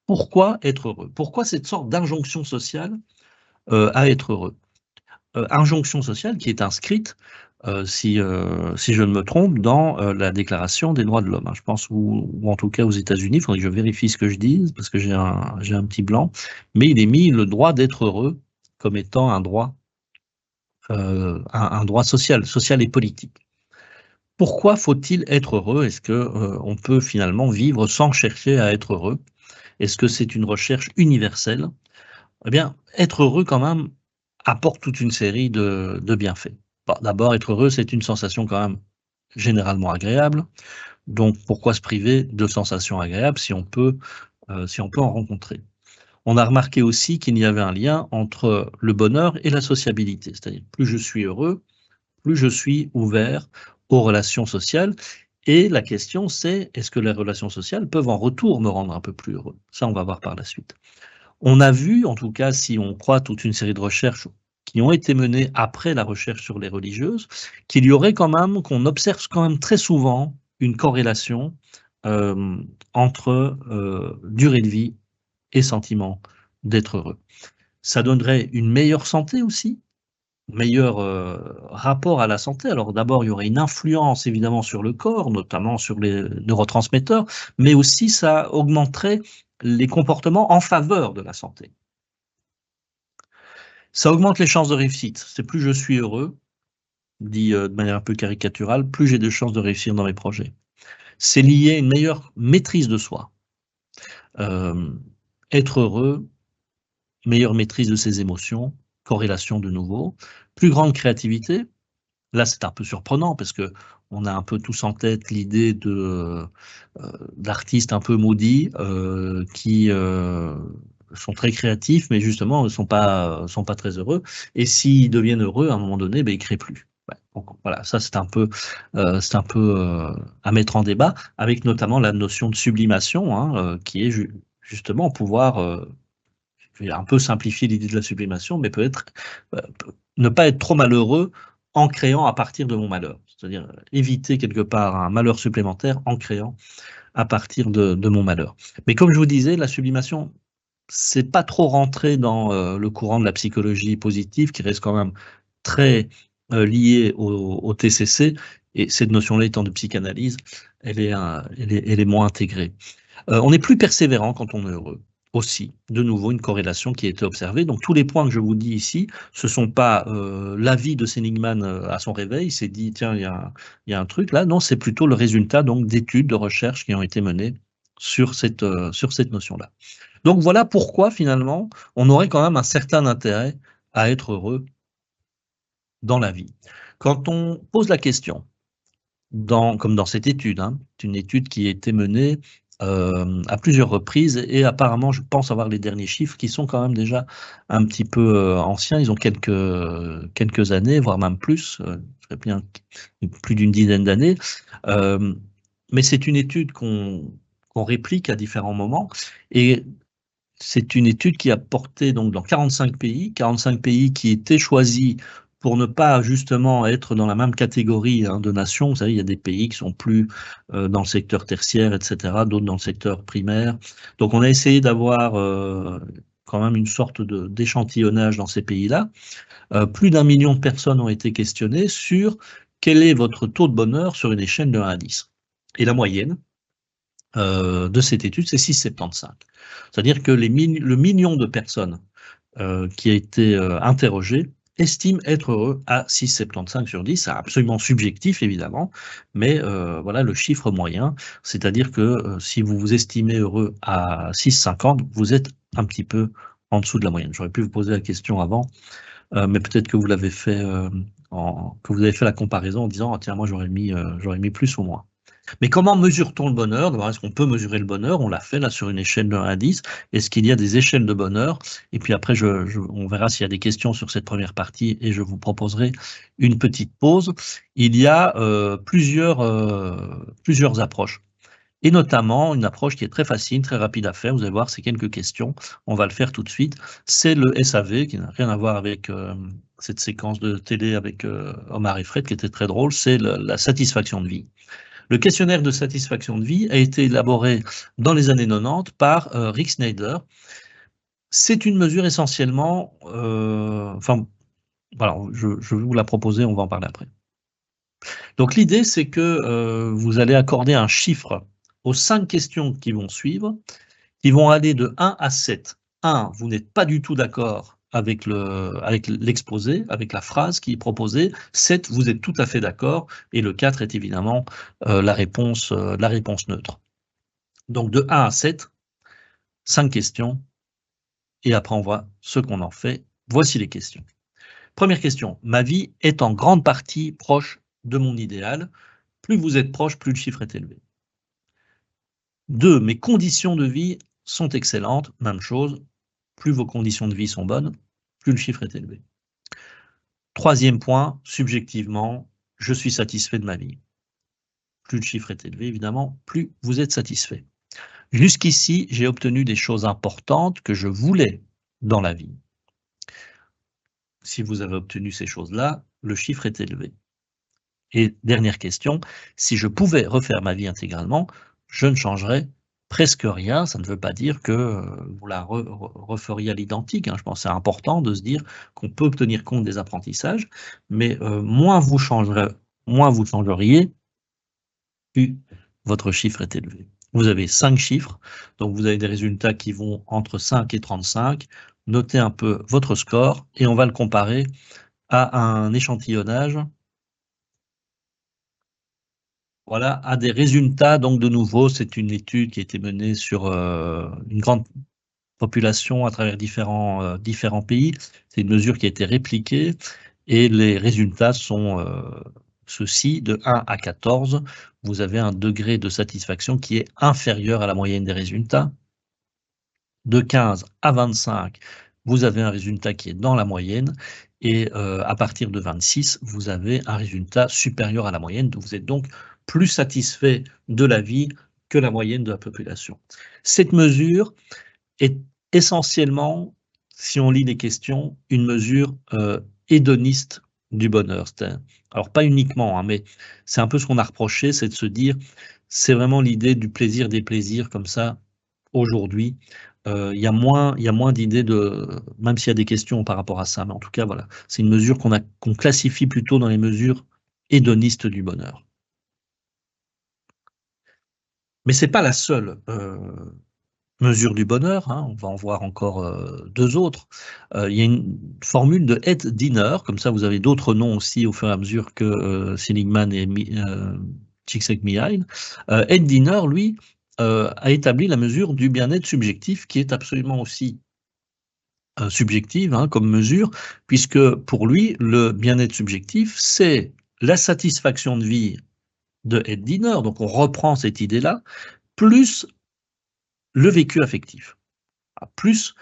Pourquoi être heureux? Pourquoi cette sorte d'injonction sociale à être heureux? Injonction sociale qui est inscrite, si je ne me trompe, dans, la Déclaration des droits de l'homme, hein, je pense ou en tout cas aux États-Unis. Il faudrait que je vérifie ce que je dis parce que j'ai un petit blanc, mais il est mis le droit d'être heureux comme étant un droit, un droit social et politique. Pourquoi faut-il être heureux? Est-ce que, on peut finalement vivre sans chercher à être heureux? Est-ce que c'est une recherche universelle? Eh bien, être heureux quand même apporte toute une série de bienfaits. Bon, d'abord, être heureux, c'est une sensation quand même généralement agréable. Donc, pourquoi se priver de sensations agréables si on peut en rencontrer? On a remarqué aussi qu'il y avait un lien entre le bonheur et la sociabilité. C'est-à-dire, plus je suis heureux, plus je suis ouvert aux relations sociales. Et la question, c'est est-ce que les relations sociales peuvent en retour me rendre un peu plus heureux? Ça, on va voir par la suite. On a vu, en tout cas, si on croit toute une série de recherches qui ont été menées après la recherche sur les religieuses, qu'il y aurait quand même, qu'on observe quand même très souvent une corrélation entre durée de vie et sentiment d'être heureux. Ça donnerait une meilleure santé aussi, meilleur rapport à la santé. Alors d'abord, il y aurait une influence évidemment sur le corps, notamment sur les neurotransmetteurs, mais aussi ça augmenterait les comportements en faveur de la santé. Ça augmente les chances de réussite. C'est plus je suis heureux, dit, de manière un peu caricaturale, plus j'ai de chances de réussir dans mes projets. C'est lié à une meilleure maîtrise de soi. Hem, Être heureux, meilleure maîtrise de ses émotions, corrélation de nouveau, plus grande créativité. Là, c'est un peu surprenant parce qu'on a un peu tous en tête l'idée d'artistes un peu maudits, qui, sont très créatifs, mais justement ne sont pas très heureux et s'ils deviennent heureux à un moment donné, beh, ils créent plus. Ouais, donc voilà, ça c'est un peu, à mettre en débat avec notamment la notion de sublimation, hein, qui est justement pouvoir, je vais un peu simplifier l'idée de la sublimation, mais peut-être, ne pas être trop malheureux en créant à partir de mon malheur. C'est-à-dire, éviter quelque part un malheur supplémentaire en créant à partir de mon malheur. Mais comme je vous disais, la sublimation, c'est pas trop rentré dans, le courant de la psychologie positive qui reste quand même très, lié au TCC et cette notion-là étant de psychanalyse, elle est moins intégrée. On est plus persévérant quand on est heureux. Aussi, de nouveau une corrélation qui a été observée. Donc tous les points que je vous dis ici, ce sont pas, l'avis de Seligman, à son réveil, il s'est dit: «Tiens, il y a un truc là». Non, c'est plutôt le résultat donc d'études, de recherches qui ont été menées sur cette notion-là. Donc voilà pourquoi finalement, on aurait quand même un certain intérêt à être heureux dans la vie. Quand on pose la question comme dans cette étude, hein. C'est une étude qui a été menée, à plusieurs reprises et apparemment, je pense avoir les derniers chiffres qui sont quand même déjà un petit peu, anciens. Ils ont quelques années, voire même plus, je dirais bien plus d'une dizaine d'années. Hem, mais c'est une étude qu'on réplique à différents moments et c'est une étude qui a porté donc dans 45 pays qui étaient choisis pour ne pas justement être dans la même catégorie, hein, de nations. Vous savez, il y a des pays qui sont plus, dans le secteur tertiaire et cetera, d'autres dans le secteur primaire. Donc on a essayé d'avoir, quand même une sorte d'échantillonnage dans ces pays-là. Plus d'1 million de personnes ont été questionnées sur quel est votre taux de bonheur sur une échelle de 1 à 10 et la moyenne de cette étude, c'est 6,75. C'est-à-dire que le million de personnes qui a été interrogé estime être heureux à 6,75 sur 10. C'est absolument subjectif évidemment, mais voilà le chiffre moyen. C'est-à-dire que si vous vous estimez heureux à 6,50, vous êtes un petit peu en dessous de la moyenne. J'aurais pu vous poser la question avant, mais peut-être que vous l'avez fait, que vous avez fait la comparaison en disant: «Ah tiens, moi j'aurais mis plus ou moins». Mais comment mesure-t-on le bonheur? D'abord, est-ce qu'on peut mesurer le bonheur? On l'a fait là sur une échelle de 1 à 10. Est-ce qu'il y a des échelles de bonheur? Et puis après on verra s'il y a des questions sur cette première partie et je vous proposerai une petite pause. Il y a, plusieurs approches et notamment une approche qui est très facile, très rapide à faire. Vous allez voir, c'est quelques questions. On va le faire tout de suite. C'est le SAV qui n'a rien à voir avec, cette séquence de télé avec, Omar et Fred qui était très drôle. C'est le la satisfaction de vie. Le questionnaire de satisfaction de vie a été élaboré dans les années 90 par Rick Snyder. C'est une mesure essentiellement, enfin, voilà, je vais vous la proposer, on va en parler après. Donc l'idée, c'est que vous allez accorder un chiffre aux 5 questions qui vont suivre, qui vont aller de 1 à 7. 1, vous n'êtes pas du tout d'accord avec l'exposé, avec la phrase qui est proposée. 7, vous êtes tout à fait d'accord. Et le 4 est évidemment la réponse neutre. Donc de 1 à 7, 5 questions. Et après, on voit ce qu'on en fait. Voici les questions. Première question. Ma vie est en grande partie proche de mon idéal. Plus vous êtes proche, plus le chiffre est élevé. 2. Mes conditions de vie sont excellentes. Même chose. Plus vos conditions de vie sont bonnes, plus le chiffre est élevé. Troisième point, subjectivement, je suis satisfait de ma vie. Plus le chiffre est élevé, évidemment, plus vous êtes satisfait. Jusqu'ici, j'ai obtenu des choses importantes que je voulais dans la vie. Si vous avez obtenu ces choses-là, le chiffre est élevé. Et dernière question, si je pouvais refaire ma vie intégralement, je ne changerais presque rien. Ça ne veut pas dire que vous la referiez à l'identique, hein. Je pense que c'est important de se dire qu'on peut tenir compte des apprentissages, mais moins vous changeriez, plus votre chiffre est élevé. Vous avez 5 chiffres, donc vous avez des résultats qui vont entre 5 et 35. Notez un peu votre score et on va le comparer à un échantillonnage. Voilà, à des résultats, donc de nouveau, c'est une étude qui a été menée sur une grande population à travers différents pays. C'est une mesure qui a été répliquée et les résultats sont ceux-ci, de 1 à 14. Vous avez un degré de satisfaction qui est inférieur à la moyenne des résultats. De 15 à 25, vous avez un résultat qui est dans la moyenne et à partir de 26, vous avez un résultat supérieur à la moyenne. Vous êtes donc plus satisfait de la vie que la moyenne de la population. Cette mesure est essentiellement, si on lit les questions, une mesure hédoniste du bonheur. Alors pas uniquement, hein, mais c'est un peu ce qu'on a reproché, c'est de se dire, c'est vraiment l'idée du plaisir des plaisirs comme ça, aujourd'hui. Il y a moins d'idées de, même s'il y a des questions par rapport à ça, mais en tout cas, voilà, c'est une mesure qu'on classifie plutôt dans les mesures hédonistes du bonheur. Mais c'est pas la seule mesure du bonheur, hein, on va en voir encore 2 autres. Il y a une formule de Ed Diener, comme ça vous avez d'autres noms aussi au fur et à mesure que Seligman et Csikszentmihalyi. Ed Diener, lui, a établi la mesure du bien-être subjectif qui est absolument aussi subjective, hein, comme mesure, puisque pour lui, le bien-être subjectif, c'est la satisfaction de vie de Ed Diener, donc on reprend cette idée-là, plus le vécu affectif, plus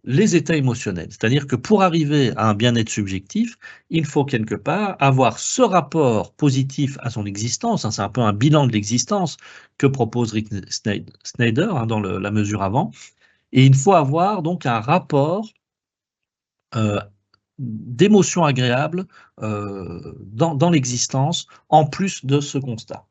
les états émotionnels. C'est-à-dire que pour arriver à un bien-être subjectif, il faut quelque part avoir ce rapport positif à son existence, hein, c'est un peu un bilan de l'existence que propose Rick Snyder, hein, dans la mesure avant, et il faut avoir donc un rapport d'émotions agréables dans l'existence, en plus de ce constat.